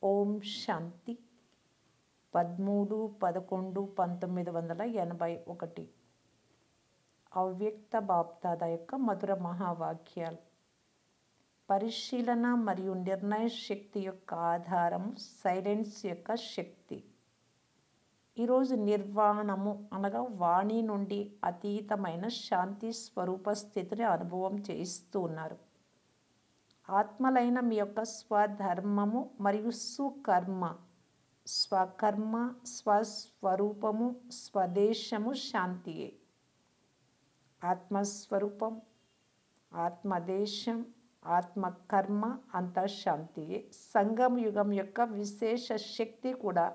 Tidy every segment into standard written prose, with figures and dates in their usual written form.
ఓం శాంతి 13/11/1981 అవ్యక్త బాప్దాదా యొక్క మధుర మహావాక్యాలు. పరిశీలన మరియు నిర్ణయ శక్తి యొక్క ఆధారము సైలెన్స్ యొక్క శక్తి. ఈరోజు నిర్వాణము అనగా వాణి నుండి అతీతమైన శాంతి స్వరూప స్థితిని అనుభవం చేస్తూ ఉన్నారు. ఆత్మలైన మీ యొక్క స్వధర్మము మరియు సుకర్మ, స్వకర్మ, స్వస్వరూపము, స్వదేశము శాంతియే. ఆత్మస్వరూపం, ఆత్మదేశం, ఆత్మకర్మ అంతా శాంతియే. సంగమ యుగం యొక్క విశేష శక్తి కూడా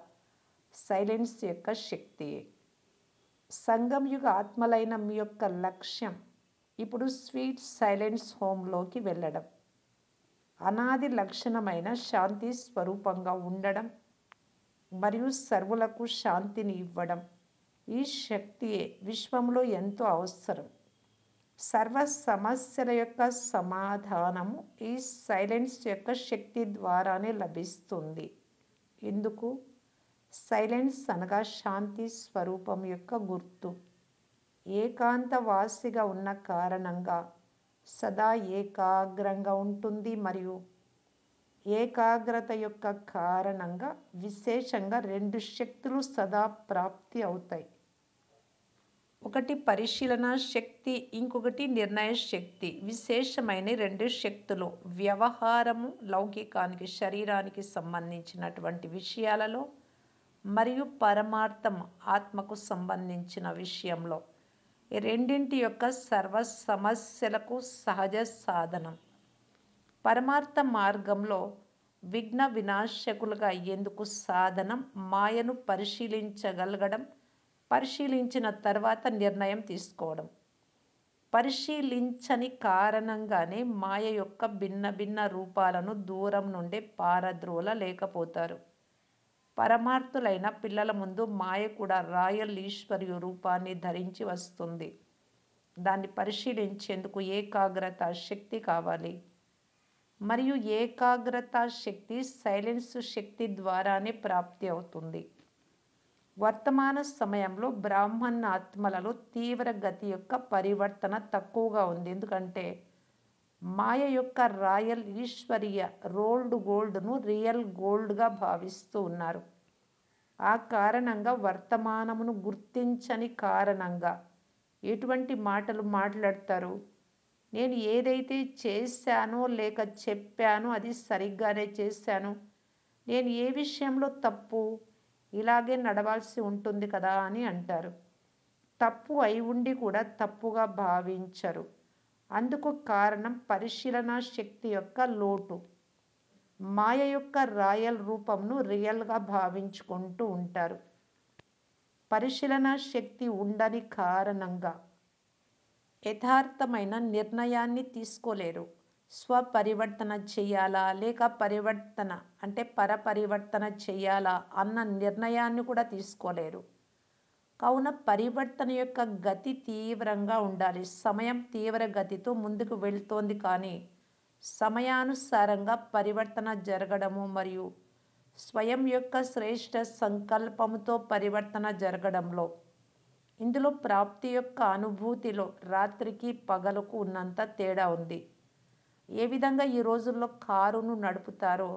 సైలెన్స్ యొక్క శక్తియే. సంగమ యుగ ఆత్మలైన మీ యొక్క లక్ష్యం ఇప్పుడు స్వీట్ సైలెన్స్ హోమ్లోకి వెళ్ళడం, అనాది లక్షణమైన శాంతి స్వరూపంగా ఉండడం మరియు సర్వులకు శాంతిని ఇవ్వడం. ఈ శక్తియే విశ్వంలో ఎంతో అవసరం. సర్వ సమస్యల యొక్క సమాధానము ఈ సైలెన్స్ యొక్క శక్తి ద్వారానే లభిస్తుంది. ఎందుకు? సైలెన్స్ అనగా శాంతి స్వరూపం యొక్క గుర్తు. ఏకాంతవాసిగా ఉన్న కారణంగా సదా ఏకాగ్రంగా ఉంటుంది మరియు ఏకాగ్రత యొక్క కారణంగా విశేషంగా 2 శక్తులు సదా ప్రాప్తి అవుతాయి. ఒకటి పరిశీలన శక్తి, ఇంకొకటి నిర్ణయ శక్తి. విశేషమైన 2 శక్తులు వ్యవహారము, లౌకికానికి శరీరానికి సంబంధించినటువంటి విషయాలలో మరియు పరమార్థం ఆత్మకు సంబంధించిన విషయంలో ఈ రెండింటి యొక్క సర్వ సమస్యలకు సహజ సాధనం. పరమార్థ మార్గంలో విఘ్న వినాశకులుగా అయ్యేందుకు సాధనం మాయను పరిశీలించగలగడం, పరిశీలించిన తర్వాత నిర్ణయం తీసుకోవడం. పరిశీలించని కారణంగానే మాయ యొక్క భిన్న భిన్న రూపాలను దూరం నుండే పారద్రోలలేకపోతారు. పరమార్థులైన పిల్లల ముందు మాయ కూడా రాయల్ ఈశ్వర్య రూపాన్ని ధరించి వస్తుంది. దాన్ని పరిశీలించేందుకు ఏకాగ్రత శక్తి కావాలి మరియు ఏకాగ్రత శక్తి సైలెన్స్ శక్తి ద్వారానే ప్రాప్తి అవుతుంది. వర్తమాన సమయంలో బ్రాహ్మణ ఆత్మలలో తీవ్ర గతి యొక్క పరివర్తన తక్కువగా ఉంది. ఎందుకంటే మాయ యొక్క రాయల్ ఈశ్వరీయ రోల్డ్ గోల్డ్ను రియల్ గోల్డ్గా భావిస్తూ ఉన్నారు. ఆ కారణంగా వర్తమానమును గుర్తించని కారణంగా ఎటువంటి మాటలు మాట్లాడతారు? నేను ఏదైతే చేశానో లేక చెప్పానో అది సరిగ్గానే చేశాను, నేను ఏ విషయంలో తప్పు, ఇలాగే నడవాల్సి ఉంటుంది కదా అని అంటారు. తప్పు అయి ఉండి కూడా తప్పుగా భావించరు. అందుకు కారణం పరిశీలన శక్తి యొక్క లోటు. మాయ యొక్క రాయల్ రూపంను రియల్గా భావించుకుంటూ ఉంటారు. పరిశీలన శక్తి ఉండని కారణంగా యథార్థమైన నిర్ణయాన్ని తీసుకోలేరు. స్వపరివర్తన చేయాలా లేక పరివర్తన అంటే పరపరివర్తన చేయాలా అన్న నిర్ణయాన్ని కూడా తీసుకోలేరు. కావున పరివర్తన యొక్క గతి తీవ్రంగా ఉండాలి. సమయం తీవ్ర గతితో ముందుకు వెళ్తోంది, కానీ సమయానుసారంగా పరివర్తన జరగడము మరియు స్వయం యొక్క శ్రేష్ఠ సంకల్పముతో పరివర్తన జరగడంలో, ఇందులో ప్రాప్తి యొక్క అనుభూతిలో రాత్రికి పగలుకు ఉన్నంత తేడా ఉంది. ఏ విధంగా ఈ రోజుల్లో కారును నడుపుతారో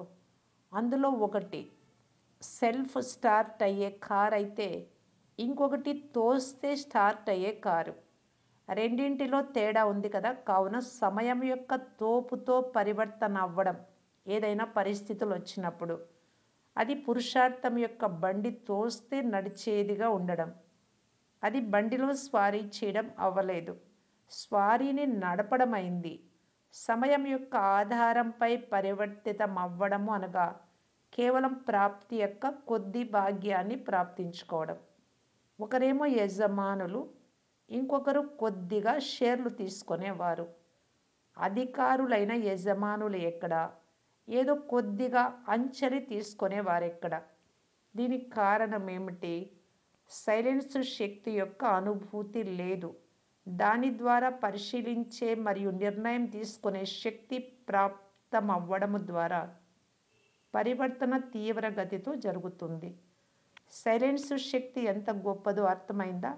అందులో ఒకటి సెల్ఫ్ స్టార్ట్ అయ్యే కార్ అయితే ఇంకొకటి తోస్తే స్టార్ట్ అయ్యే కారు. రెండింటిలో తేడా ఉంది కదా. కావున సమయం యొక్క తోపుతో పరివర్తన అవ్వడం, ఏదైనా పరిస్థితులు వచ్చినప్పుడు అది పురుషార్థం యొక్క బండి తోస్తే నడిచేదిగా ఉండడం. అది బండిలో స్వారీ చేయడం అవ్వలేదు, స్వారీని నడపడం అయింది. సమయం యొక్క ఆధారంపై పరివర్తితం అవ్వడము అనగా కేవలం ప్రాప్తి యొక్క కొద్ది భాగ్యాన్ని ప్రాప్తించుకోవడం. ఒకరేమో యజమానులు, ఇంకొకరు కొద్దిగా షేర్లు తీసుకునేవారు. అధికారులైన యజమానులు ఎక్కడ, ఏదో కొద్దిగా అంచెలి తీసుకునేవారెక్కడ? దీనికి కారణం ఏమిటి? సైలెన్స్ శక్తి యొక్క అనుభూతి లేదు. దాని ద్వారా పరిశీలించే మరియు నిర్ణయం తీసుకునే శక్తి ప్రాప్తమవ్వడం ద్వారా పరివర్తన తీవ్ర గతితో జరుగుతుంది. సైలెన్స్ శక్తి ఎంత గొప్పదో అర్థమైందా?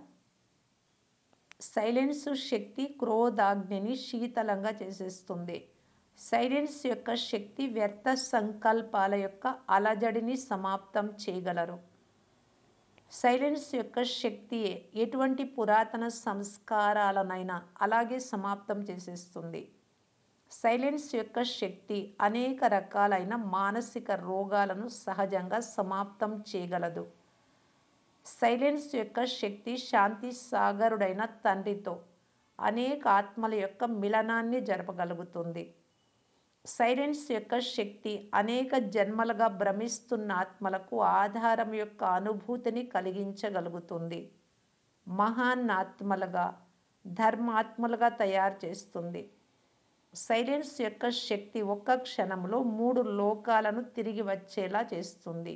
సైలెన్స్ శక్తి క్రోధాగ్నిని శీతలంగా చేసేస్తుంది. సైలెన్స్ యొక్క శక్తి వ్యర్థ సంకల్పాల యొక్క అలజడిని సమాప్తం చేయగలరు. సైలెన్స్ యొక్క శక్తి ఎటువంటి పురాతన సంస్కారాలనైనా అలాగే సమాప్తం చేసేస్తుంది. సైలెన్స్ యొక్క శక్తి అనేక రకాలైన మానసిక రోగాలను సహజంగా సమాప్తం చేయగలదు. సైలెన్స్ యొక్క శక్తి శాంతి సాగరుడైన తండ్రితో అనేక ఆత్మల యొక్క మిలనాన్ని జరపగలుగుతుంది. సైలెన్స్ యొక్క శక్తి అనేక జన్మలుగా భ్రమిస్తున్న ఆత్మలకు ఆధారం యొక్క అనుభూతిని కలిగించగలుగుతుంది. మహాన్ ఆత్మలుగా, ధర్మాత్మలుగా తయారు చేస్తుంది. సైలెన్స్ యొక్క శక్తి ఒక్క క్షణంలో 3 లోకాలను తిరిగి వచ్చేలా చేస్తుంది.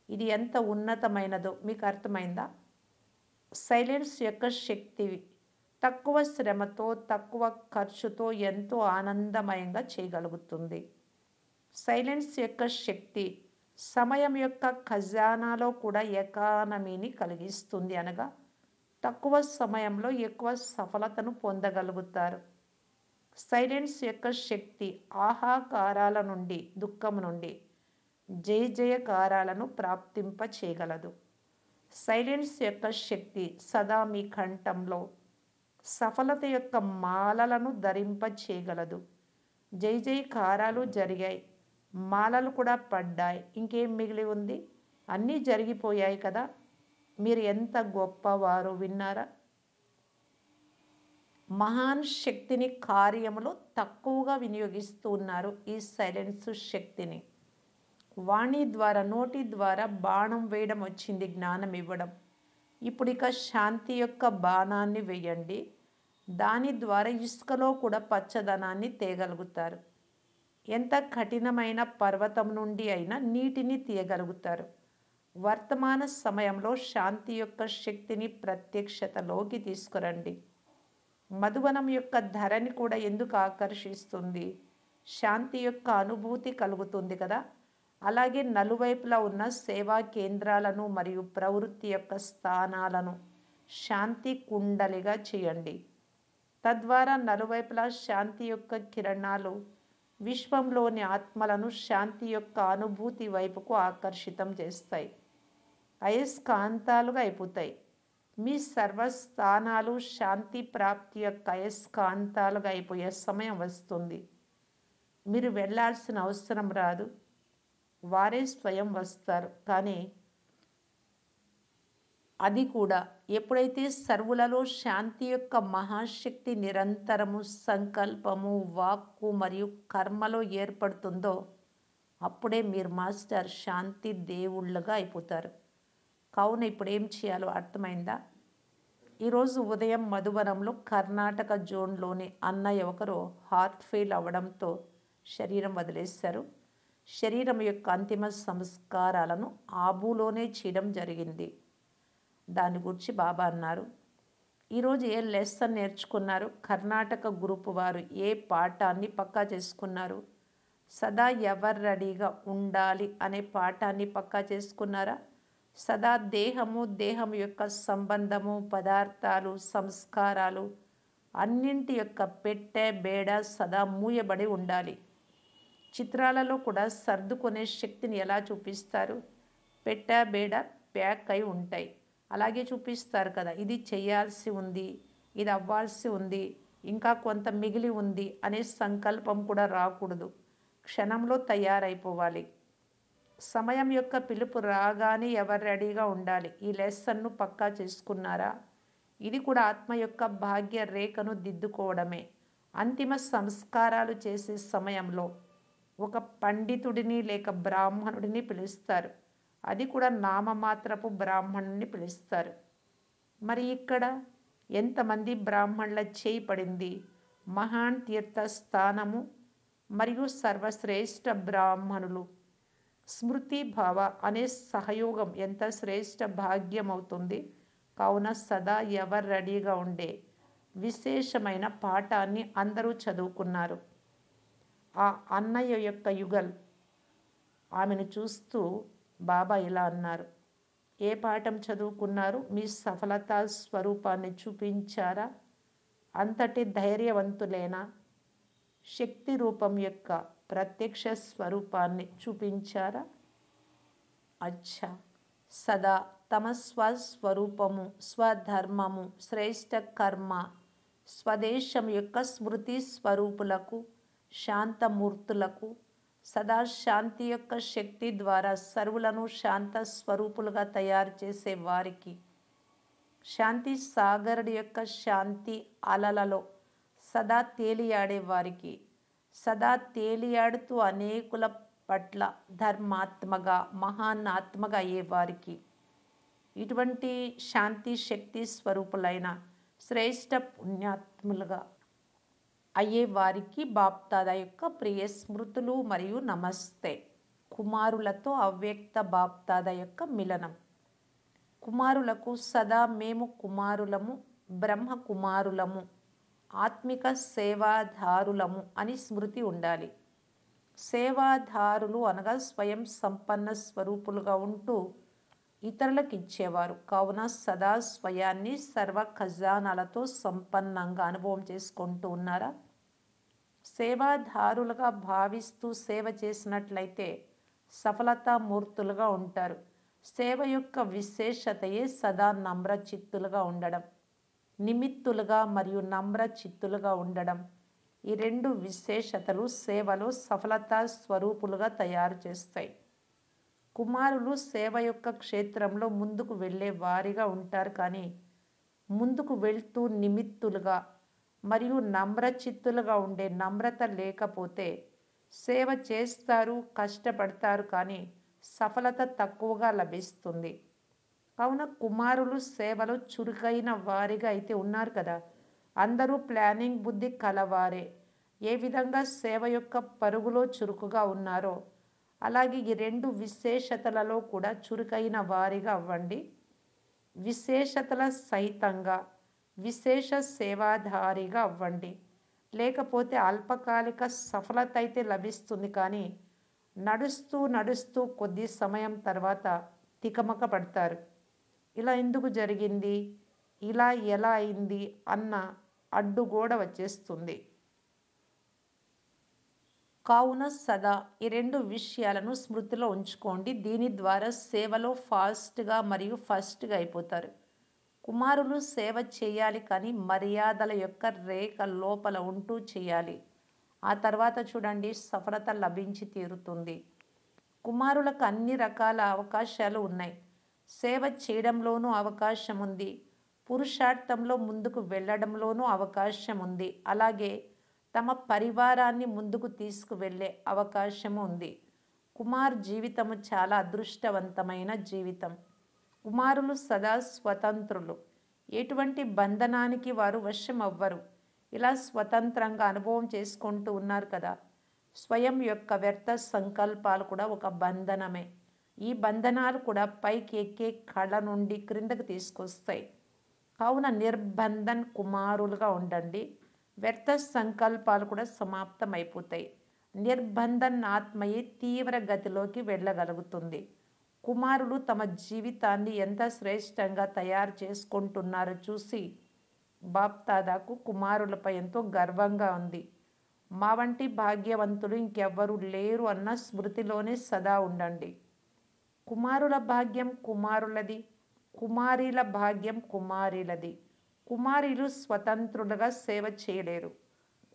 ఇది ఎంత ఉన్నతమైనదో మీకు అర్థమైందా? సైలెన్స్ యొక్క శక్తి తక్కువ శ్రమతో, తక్కువ ఖర్చుతో ఎంతో ఆనందమయంగా చేయగలుగుతుంది. సైలెన్స్ యొక్క శక్తి సమయం యొక్క ఖజానాలో కూడా ఎకానమీని కలిగిస్తుంది. అనగా తక్కువ సమయంలో ఎక్కువ సఫలతను పొందగలుగుతారు. సైలెన్స్ యొక్క శక్తి ఆహాకారాల నుండి, దుఃఖం నుండి జయ జయకారాలను ప్రాప్తింప చేయగలదు. సైలెన్స్ యొక్క శక్తి సదా మీ కంఠంలో సఫలత యొక్క మాలలను ధరింప చేయగలదు. జై జయకారాలు జరిగాయి, మాలలు కూడా పడ్డాయి, ఇంకేం మిగిలి ఉంది? అన్నీ జరిగిపోయాయి కదా. మీరు ఎంత గొప్పవారు విన్నారా? మహాన్ శక్తిని కార్యములో తక్కువగా వినియోగిస్తూ ఉన్నారు. ఈ సైలెన్స్ శక్తిని వాణి ద్వారా, నోటి ద్వారా బాణం వేయడం వచ్చింది, జ్ఞానం ఇవ్వడం. ఇప్పుడు ఇక శాంతి యొక్క బాణాన్ని వేయండి. దాని ద్వారా ఇసుకలో కూడా పచ్చదనాన్ని తేగలుగుతారు. ఎంత కఠినమైన పర్వతం నుండి అయినా నీటిని తీయగలుగుతారు. వర్తమాన సమయంలో శాంతి యొక్క శక్తిని ప్రత్యక్షతలోకి తీసుకురండి. మధువనం యొక్క ధరని కూడా ఎందుకు ఆకర్షిస్తుంది? శాంతి యొక్క అనుభూతి కలుగుతుంది కదా. అలాగే నలువైపులా ఉన్న సేవా కేంద్రాలను మరియు ప్రవృత్తి యొక్క స్థానాలను శాంతి కుండలిగా చేయండి. తద్వారా నలువైపులా శాంతి యొక్క కిరణాలు విశ్వంలోని ఆత్మలను శాంతి యొక్క అనుభూతి వైపుకు ఆకర్షితం చేస్తాయి. అయస్కాంతాలుగా అయిపోతాయి. మీ సర్వస్థానాలు శాంతి ప్రాప్తి యొక్క అయస్కాంతాలుగా అయిపోయే సమయం వస్తుంది. మీరు వెళ్ళాల్సిన అవసరం రాదు, వారే స్వయం వస్తారు. కానీ అది కూడా ఎప్పుడైతే సర్వులలో శాంతి యొక్క మహాశక్తి నిరంతరము సంకల్పము, వాక్కు మరియు కర్మలో ఏర్పడుతుందో అప్పుడే మీరు మాస్టర్ శాంతి దేవుళ్ళగా అయిపోతారు. కావున ఇప్పుడు ఏం చేయాలో అర్థమైందా? ఈరోజు ఉదయం మధువనంలో కర్ణాటక జోన్లోని అన్నయ్య ఒకరు హార్ట్ ఫెయిల్ అవ్వడంతో శరీరం వదిలేశారు. శరీరం యొక్క అంతిమ సంస్కారాలను ఆబులోనే చేయడం జరిగింది. దాని గురించి బాబా అన్నారు, ఈరోజు ఏ లెసన్ నేర్చుకున్నారు? కర్ణాటక గ్రూప్ వారు ఏ పాఠాన్ని పక్కా చేసుకున్నారు? సదా ఎవరు రెడీగా ఉండాలి అనే పాఠాన్ని పక్కా చేసుకున్నారా? సదా దేహము, దేహం యొక్క సంబంధము, పదార్థాలు, సంస్కారాలు అన్నింటి యొక్క పెట్టె బేడ సదా మూయబడి ఉండాలి. చిత్రాలలో కూడా సర్దుకునే శక్తిని ఎలా చూపిస్తారు? పెట్టె బేడ ప్యాక్ అయి ఉంటాయి, అలాగే చూపిస్తారు కదా. ఇది చేయాల్సి ఉంది, ఇది అవ్వాల్సి ఉంది, ఇంకా కొంత మిగిలి ఉంది అనే సంకల్పం కూడా రాకూడదు. క్షణంలో తయారైపోవాలి. సమయం యొక్క పిలుపు రాగానే ఎవరు రెడీగా ఉండాలి. ఈ లెసన్ను పక్కా చేసుకున్నారా? ఇది కూడా ఆత్మ యొక్క భాగ్య రేఖను దిద్దుకోవడమే. అంతిమ సంస్కారాలు చేసే సమయంలో ఒక పండితుడిని లేక బ్రాహ్మణుడిని పిలుస్తారు. అది కూడా నామమాత్రపు బ్రాహ్మణుడిని పిలుస్తారు. మరి ఇక్కడ ఎంతమంది బ్రాహ్మణుల చేయి పడింది? మహాన్ తీర్థ స్థానము మరియు సర్వశ్రేష్ఠ బ్రాహ్మణులు స్మృతి భావ అనే సహయోగం ఎంత శ్రేష్ఠ భాగ్యం అవుతుంది. కావున సదా ఎవరు రెడీగా ఉండే విశేషమైన పాఠాన్ని అందరూ చదువుకున్నారు. ఆ అన్నయ్య యొక్క యుగల్ ఆమెను చూస్తూ బాబా ఇలా అన్నారు, ఏ పాఠం చదువుకున్నారు? మీ సఫలతా స్వరూపాన్ని చూపించారా? అంతటి ధైర్యవంతులేనా? శక్తి రూపం యొక్క ప్రత్యక్ష స్వరూపాన్ని చూపించారా? అచ్చా, సదా తమ స్వస్వరూపము, స్వధర్మము, శ్రేష్ట కర్మ, స్వదేశం యొక్క స్మృతి స్వరూపులకు, శాంతమూర్తులకు, సదా శాంతి యొక్క శక్తి ద్వారా సర్వులను శాంత స్వరూపులుగా తయారు చేసే వారికి, శాంతి సాగరుడి యొక్క శాంతి అలలలో సదా తేలియాడే వారికి, సదా తేలియాడుతూ అనేకుల పట్ల ధర్మాత్మగా మహానాత్మగా అయ్యేవారికి, ఇటువంటి శాంతి శక్తి స్వరూపులైన శ్రేష్ట పుణ్యాత్ములుగా అయ్యే వారికి బాప్దాదా యొక్క ప్రియ స్మృతులు మరియు నమస్తే. కుమారులతో అవ్యక్త బాప్దాదా యొక్క మిలనం. కుమారులకు సదా మేము కుమారులము, బ్రహ్మ కుమారులము, ఆత్మిక సేవాదారులము అని స్మృతి ఉండాలి. సేవాదారులు అనగా స్వయం సంపన్న స్వరూపులుగా ఉంటూ ఇతరులకు ఇచ్చేవారు. కావున సదా స్వయాన్ని సర్వ ఖజానాలతో సంపన్నంగా అనుభవం చేసుకుంటూ ఉన్నారా? సేవాదారులుగా భావిస్తూ సేవ చేసినట్లయితే సఫలతామూర్తులుగా ఉంటారు. సేవ యొక్క విశేషతయే సదా నమ్ర చిత్తులుగా ఉండడం, నిమిత్తులుగా మరియు నమ్ర చిత్తులుగా ఉండడం. ఈ రెండు విశేషతలు సేవలో సఫలతా స్వరూపులుగా తయారు చేస్తాయి. కుమారులు సేవ యొక్క క్షేత్రంలో ముందుకు వెళ్ళే వారిగా ఉంటారు, కానీ ముందుకు వెళ్తూ నిమిత్తులుగా మరియు నమ్రచిత్తులుగా ఉండే నమ్రత లేకపోతే సేవ చేస్తారు, కష్టపడతారు, కానీ సఫలత తక్కువగా లభిస్తుంది. కావున కుమారులు సేవలో చురుకైన వారిగా అయితే ఉన్నారు కదా. అందరూ ప్లానింగ్ బుద్ధి కలవారే. ఏ విధంగా సేవ యొక్క పరుగులో చురుకుగా ఉన్నారో అలాగే ఈ రెండు విశేషతలలో కూడా చురుకైన వారిగా అవ్వండి. విశేషతల సహితంగా విశేష సేవాధారిగా అవ్వండి. లేకపోతే అల్పకాలిక సఫలత అయితే లభిస్తుంది, కానీ నడుస్తూ నడుస్తూ కొద్ది సమయం తర్వాత తికమక పడతారు. ఇలా ఎందుకు జరిగింది, ఇలా ఎలా అయింది అన్న అడ్డుగోడ వచ్చేస్తుంది. కావున సదా ఈ రెండు విషయాలను స్మృతిలో ఉంచుకోండి. దీని ద్వారా సేవలో ఫాస్ట్గా మరియు ఫస్ట్గా అయిపోతారు. కుమారులు సేవ చేయాలి, కానీ మర్యాదల యొక్క రేఖ లోపల ఉంటూ చేయాలి. ఆ తర్వాత చూడండి, సఫలత లభించి తీరుతుంది. కుమారులకు అన్ని రకాల అవకాశాలు ఉన్నాయి. సేవ చేయడంలోనూ అవకాశం ఉంది, పురుషార్థంలో ముందుకు వెళ్ళడంలోనూ అవకాశం ఉంది, అలాగే తమ పరివారాన్ని ముందుకు తీసుకువెళ్ళే అవకాశము ఉంది. కుమార్ జీవితము చాలా అదృష్టవంతమైన జీవితం. కుమారులు సదా స్వతంత్రులు. ఎటువంటి బంధనానికి వారు వశం అవ్వరు. ఇలా స్వతంత్రంగా అనుభవం చేసుకుంటూ ఉన్నారు కదా. స్వయం యొక్క వ్యర్థ సంకల్పాలు కూడా ఒక బంధనమే. ఈ బంధనాలు కూడా పైకి ఎక్కే కళ నుండి క్రిందకు తీసుకొస్తాయి. కావున నిర్బంధన్ కుమారులుగా ఉండండి. వ్యర్థ సంకల్పాలు కూడా సమాప్తమైపోతాయి. నిర్బంధన్ ఆత్మయే తీవ్ర గతిలోకి వెళ్ళగలుగుతుంది. కుమారులు తమ జీవితాన్ని ఎంత శ్రేష్టంగా తయారు చేసుకుంటున్నారో చూసి బాప్దాదాకు కుమారులపై ఎంతో గర్వంగా ఉంది. మా వంటి భాగ్యవంతులు ఇంకెవ్వరూ లేరు అన్న స్మృతిలోనే సదా ఉండండి. కుమారుల భాగ్యం కుమారులది, కుమారీల భాగ్యం కుమారీలది. కుమారీలు స్వతంత్రులుగా సేవ చేయలేరు.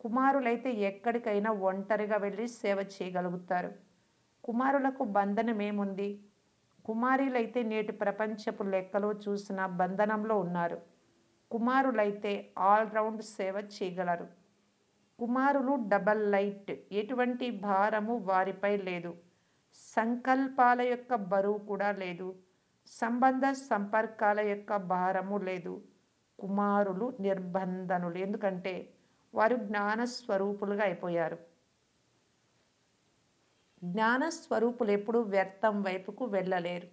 కుమారులైతే ఎక్కడికైనా ఒంటరిగా వెళ్ళి సేవ చేయగలుగుతారు. కుమారులకు బంధనం ఏముంది? కుమారీలైతే నేటి ప్రపంచపు లెక్కలో చూసిన బంధనంలో ఉన్నారు. కుమారులైతే ఆల్రౌండ్ సేవ చేయగలరు. కుమారులు డబల్ లైట్. ఎటువంటి భారము వారిపై లేదు. సంకల్పాల యొక్క బరువు కూడా లేదు. సంబంధ సంపర్కాల యొక్క భారము లేదు. కుమారులు నిర్బంధనులు, ఎందుకంటే వారు జ్ఞానస్వరూపులుగా అయిపోయారు. జ్ఞానస్వరూపులు ఎప్పుడూ వ్యర్థం వైపుకు వెళ్ళలేరు.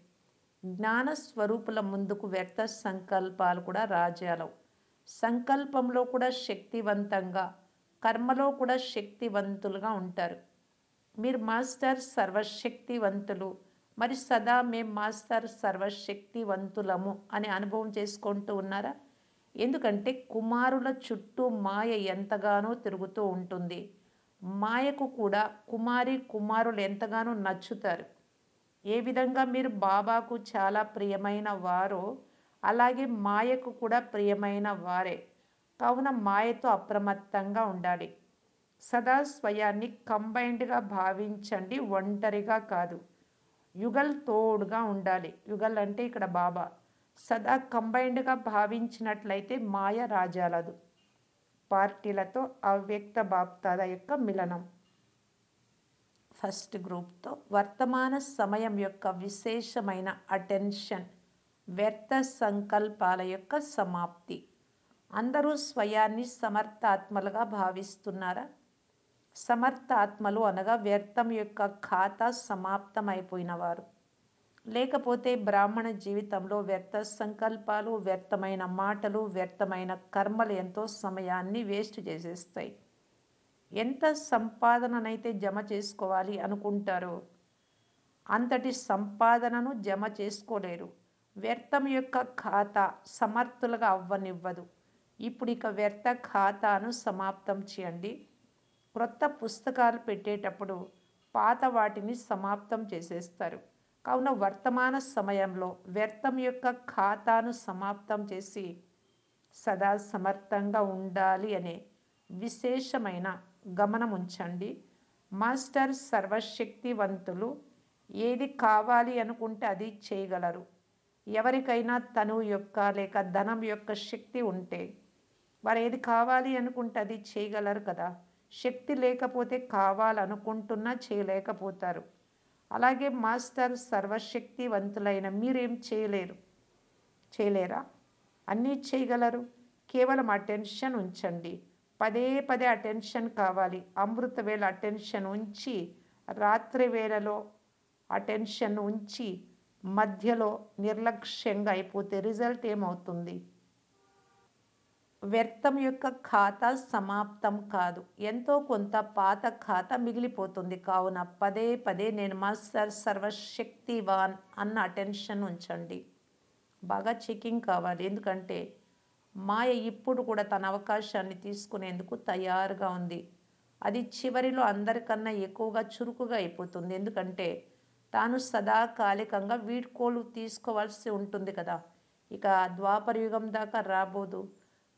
జ్ఞానస్వరూపుల ముందుకు వ్యర్థ సంకల్పాలు కూడా రాజాలవు. సంకల్పంలో కూడా శక్తివంతంగా, కర్మలో కూడా శక్తివంతులుగా ఉంటారు. మీరు మాస్టర్ సర్వశక్తివంతులు, మరి సదా మేం మాస్టర్ సర్వశక్తివంతులము అని అనుభవం చేసుకుంటూ ఉన్నారా? ఎందుకంటే కుమారుల చుట్టూ మాయ ఎంతగానో తిరుగుతూ ఉంటుంది. మాయకు కూడా కుమారి కుమారులు ఎంతగానో నచ్చుతారు. ఏ విధంగా మీరు బాబాకు చాలా ప్రియమైన వారో అలాగే మాయకు కూడా ప్రియమైన వారే. కావున మాయతో అప్రమత్తంగా ఉండాలి. సదా స్వయాన్ని కంబైన్డ్గా భావించండి, ఒంటరిగా కాదు. యుగల్ తోడుగా ఉండాలి. యుగల్ అంటే ఇక్కడ బాబా. సదా కంబైన్డ్గా భావించినట్లయితే మాయ రాజాలదు. పార్టీలతో అవ్యక్త బాప్తాద యొక్క మిలనం. ఫస్ట్ గ్రూప్తో వర్తమాన సమయం యొక్క విశేషమైన అటెన్షన్, వ్యర్థ సంకల్పాల యొక్క సమాప్తి. అందరూ స్వయాన్ని సమర్థాత్మలుగా భావిస్తున్నారా? సమర్థాత్మలు అనగా వ్యర్థం యొక్క ఖాతా సమాప్తమైపోయినవారు. లేకపోతే బ్రాహ్మణ జీవితంలో వ్యర్థ సంకల్పాలు, వ్యర్థమైన మాటలు, వ్యర్థమైన కర్మలు ఎంతో సమయాన్ని వేస్ట్ చేసేస్తాయి. ఎంత సంపాదననైతే జమ చేసుకోవాలి అనుకుంటారో అంతటి సంపాదనను జమ చేసుకోలేరు. వ్యర్థం యొక్క ఖాతా సమర్థులుగా అవ్వనివ్వదు. ఇప్పుడు ఇక వ్యర్థ ఖాతాను సమాప్తం చేయండి. క్రొత్త పుస్తకాలు పెట్టేటప్పుడు పాత వాటిని సమాప్తం చేసేస్తారు. కావున వర్తమాన సమయంలో వ్యర్థం యొక్క ఖాతాను సమాప్తం చేసి సదా సమర్థంగా ఉండాలి అనే విశేషమైన గమనం ఉంచండి. మాస్టర్ సర్వశక్తివంతులు. ఏది కావాలి అనుకుంటే అది చేయగలరు. ఎవరికైనా తనువు యొక్క లేక ధనం యొక్క శక్తి ఉంటే వారు ఏది కావాలి అనుకుంటే అది చేయగలరు కదా. శక్తి లేకపోతే కావాలనుకుంటున్నా చేయలేకపోతారు. అలాగే మాస్టర్ సర్వశక్తివంతులైన మీరేం చేయలేరా? అన్నీ చేయగలరు. కేవలం అటెన్షన్ ఉంచండి. పదే పదే అటెన్షన్ కావాలి. అమృత వేళ అటెన్షన్ ఉంచి, రాత్రి వేళలో అటెన్షన్ ఉంచి, మధ్యలో నిర్లక్ష్యంగా అయిపోతే రిజల్ట్ ఏమవుతుంది? వ్యర్థం యొక్క ఖాతా సమాప్తం కాదు, ఎంతో కొంత పాత ఖాతా మిగిలిపోతుంది. కావున పదే పదే నేను మాస్టర్ సర్వశక్తివాన్ అన్న అటెన్షన్ ఉంచండి. బాగా చెకింగ్ కావాలి. ఎందుకంటే మాయ ఇప్పుడు కూడా తన అవకాశాన్ని తీసుకునేందుకు తయారుగా ఉంది. అది చివరిలో అందరికన్నా ఎక్కువగా చురుకుగా అయిపోతుంది. ఎందుకంటే తాను సదాకాలికంగా వీడ్కోలు తీసుకోవాల్సి ఉంటుంది కదా. ఇక ద్వాపర యుగం దాకా రాబోదు.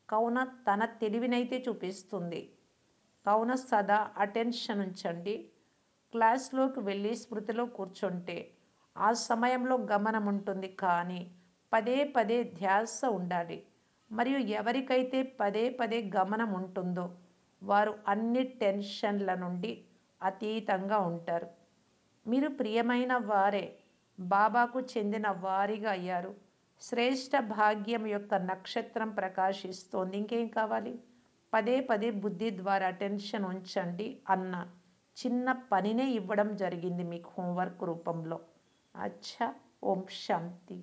కావున తన తెలివినైతే చూపిస్తుంది. కావున సదా అటెన్షన్ ఉంచండి. క్లాస్లోకి వెళ్ళి స్మృతిలో కూర్చుంటే ఆ సమయంలో గమనం ఉంటుంది, కానీ పదే పదే ధ్యాస ఉండాలి. మరియు ఎవరికైతే పదే పదే గమనం ఉంటుందో వారు అన్ని టెన్షన్ల నుండి అతీతంగా ఉంటారు. మీరు ప్రియమైన వారే, బాబాకు చెందిన వారిగా అయ్యారు. శ్రేష్ఠ భాగ్యం యొక్క నక్షత్రం ప్రకాశిస్తోంది. ఇంకేం కావాలి? పదే పదే బుద్ధి ద్వారా టెన్షన్ ఉంచండి అన్న చిన్న పనినే ఇవ్వడం జరిగింది మీకు హోంవర్క్ రూపంలో. అచ్చా. ఓం శాంతి.